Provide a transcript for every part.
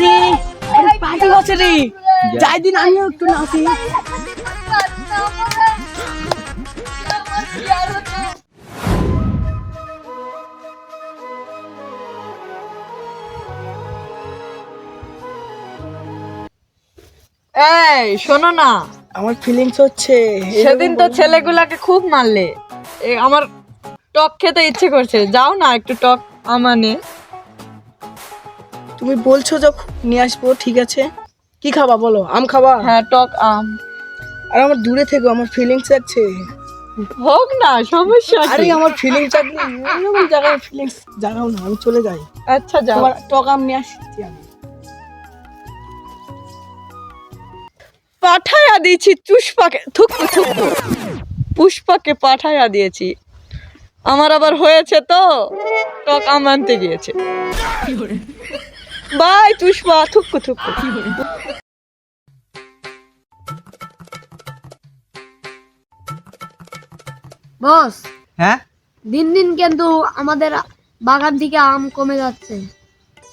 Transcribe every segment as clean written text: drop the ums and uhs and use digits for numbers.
আরে আরে পার্টি হচ্ছে রে, যাই দিন আমিও একটু নাচি। এই শোনো না, আমার ফিলিংস হচ্ছে সেদিন তো ছেলেগুলাকে খুব মারলে, আমার টক খেতে ইচ্ছে করছে, যাও না একটু টক আমানে। তুমি বলছো যখন নিয়ে আসবো, ঠিক আছে। কি খাবা বলো? আম খাবা? হ্যাঁ টক আম। আর আমার দূরে থেকো, আমার ফিলিংস আছে। হোক না, সমস্যা আরে কি? আমার ফিলিংস আছে, এরকম জায়গায় ফিলিংস জাগাও না, আমি চলে যাই। আচ্ছা যাও। তোমার টক আম নিয়ে আসছি আমি। পাঠাইয়া দিয়েছি চুষ্পাকে, থুকু থুকু, পুষ্পাকে পাঠাইয়া দিয়েছি। আমার আবার হয়েছে তো, টক আম আনতে গিয়েছে। বাই চুষ্পা, থুকু থুকু। বস, হ্যাঁ দিন দিন কিন্তু আমাদের বাগান থেকে আম কমে যাচ্ছে।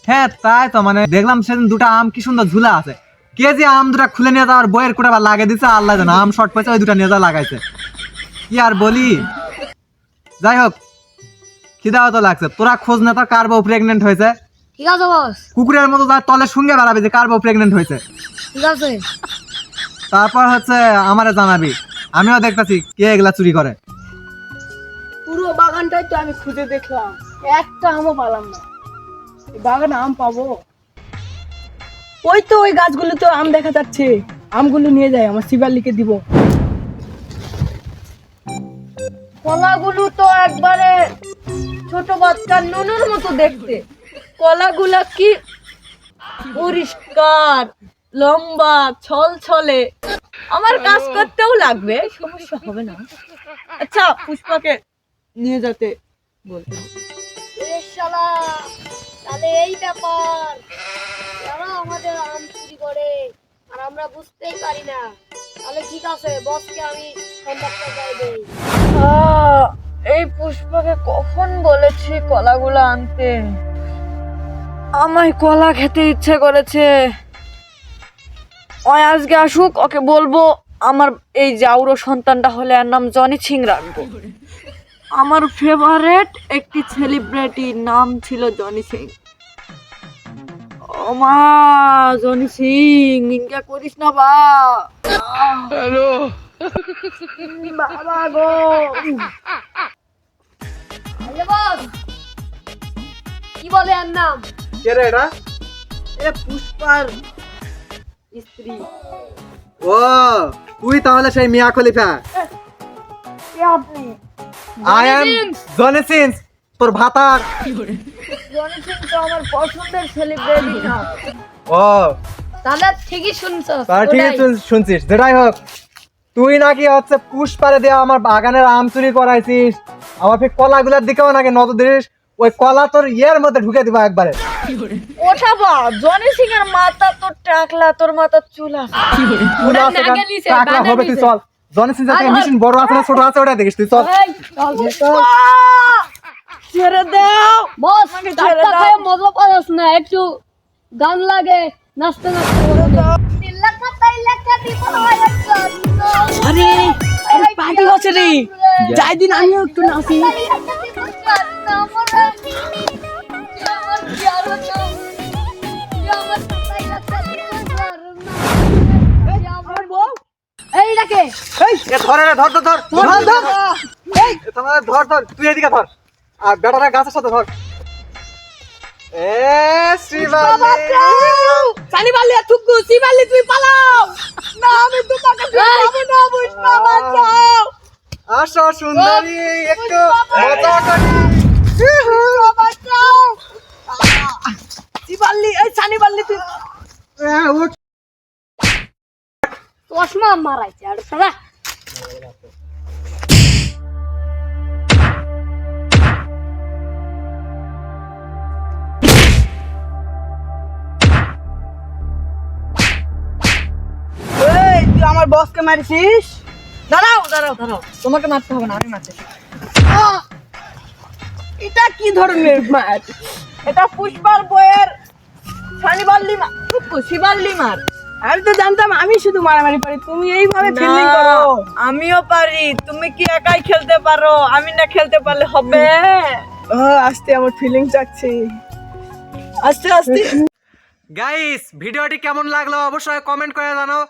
হ্যাঁ তাই তো, মানে দেখলাম সেদিন দুটো আম কি সুন্দর ঝুলা আছে। কে যে আম দুটা খুলে নিয়ে যাওয়ার বইয়ের কোটা আবার লাগিয়ে দিচ্ছে, আল্লাহ জানে। আম শর্ট পয়সা ওই দুটা নিয়ে যাওয়া লাগাইছে, কি আর বলি। যাই হোক, খিদাও তো লাগছে। তোরা খোঁজ না তো কার বউ প্রেগনেন্ট হয়েছে। ঠিক আছে বস, কুকুরের মতো তার তলে শুনগে বেড়াবি যে কার বউ প্রেগনেন্ট হয়েছে। ঠিক আছে। তারপর হচ্ছে আমারে জানাবি, আমিও দেখতেছি কে এগুলা চুরি করে। পুরো বাগানটাই তো আমি খুঁজে দেখলাম, একটা আমও পেলাম না। এই বাগানে আম পাবো? ওই তো ওই গাছগুলো তো আম দেখা যাচ্ছে, আমগুলো নিয়ে যাই, আমার শিবালিকে দিব। কলাগুলো তো একবারে ছোট বাচ্চার নুনুর মতো দেখতে। কলাগুলা কি পরিষ্কার, লম্বা, ছলছলে। আমার কাজ করতেও লাগবে, সমস্যা হবে না। আচ্ছা পুষ্পাকে নিয়ে যেতে বলতে হবে। তাহলে এই ব্যাপার, যারা আমাদের আম চুরি করে আর আমরা বুঝতেই পারি না। তাহলে ঠিক আছে, বসকে আমি সংবাদটা যাই দেই। এই পুষ্পাকে কখন বলেছি কলাগুলো আনতে? আমায় কলা খেতে ইচ্ছে করেছে। ওই আজকে আসুক, ওকে বলবো আমার এই জাউরো সন্তানটা হলে এর নাম জনি সিং রাখবো। আমার ফেভারিট একটি সেলিব্রিটি নাম ছিল জনি সিং। ও মা, জনি সিং নিন্দা করিস না বা। হ্যালো বাবা গো। আরে বস, কি বলে আর নাম? কে রে এটা? এ পুষ্পার স্ত্রী। ও তুই তাহলে সেই মিয়া খলিফা? কে আপনি? আই এম জনি সিন্স, তোর ভাতার। জনি সিং তো আমার পছন্দের সেলিব্রিটি নাম। ও তাহলে ঠিকই শুনছো। তার ঠিক তুই শুনছিস। যেটাই হোক, তুই নাকি হচ্ছে পুষ্পারে দিয়ে আমার বাগানের আম চুরি করাইছিস। আমার ফির কলাগুলার দিকেও নাকি নজর দিস। ওই কলা তোর ইয়ের মধ্যে ঢুকে দিবা একবারে। ওঠা বা, জনি সিং এর মাথা তো টাকলা, তোর মাথা চুলা। তুই না আছে গেলিছে, টাকলা হবে, তুই চল। জনি সিং থেকে মেশিন বড় আছে না ছোট আছে ওটা দেখিস, তুই চল। ছেড়ে দাও বস, ছেড়ে ডাক্তার দাও। খায় মজা পাস না, একটু গান লাগে, নাচতে নাচতে। আরে আরে পার্টি হচ্ছে রে, যাই দিন আমিও একটু নাচি। এই ডাকে এই এ ধর রে, ধর ধর ধর ধর ধর। এই তোমার ধর ধর, তুই এদিকে ধর। আর বেটারা গাছের সাথে ধর। এ শ্রীবালি, সানি বালি থুকু, শিবালি তুই পালাও না, আমি তোমাকে ফেরাবো না। পুষ্পা বাঁচাও, আসো সুন্দরী, একটু মজা করি। বাঁচাও। শিবালি, এই সানি বালি তুই। উঠ। চশমা মারাইছে আর সারা। এই তুই আমার বসকে মারিছিস? দাঁড়াও দাঁড়াও দাঁড়াও, তোমাকে মারতে হবে না, আমি মারতে। এটা কি ধরনের মার? এটা পুষ্পার বইয়ের শনিবাল্লি মার, শিবাল্লি মার। আমি তো জানতাম আমি শুধু মারামারি পারি, তুমি এইভাবে ফিল্ডিং না, করো। আমিও পারি, তুমি কি একাই খেলতে পারো? আমি না খেলতে পারলে হবে? আস্তে আমার ফিলিং যাচ্ছে, আস্তে আস্তে। গাইস, ভিডিওটি কেমন লাগলো অবশ্যই কমেন্ট করে জানাও।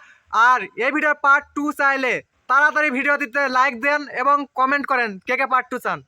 আর এই ভিডিওর পার্ট 2 চাইলে তাড়াতাড়ি ভিডিও দিতে লাইক দেন এবং কমেন্ট করেন কে কে পার্ট 2 চান।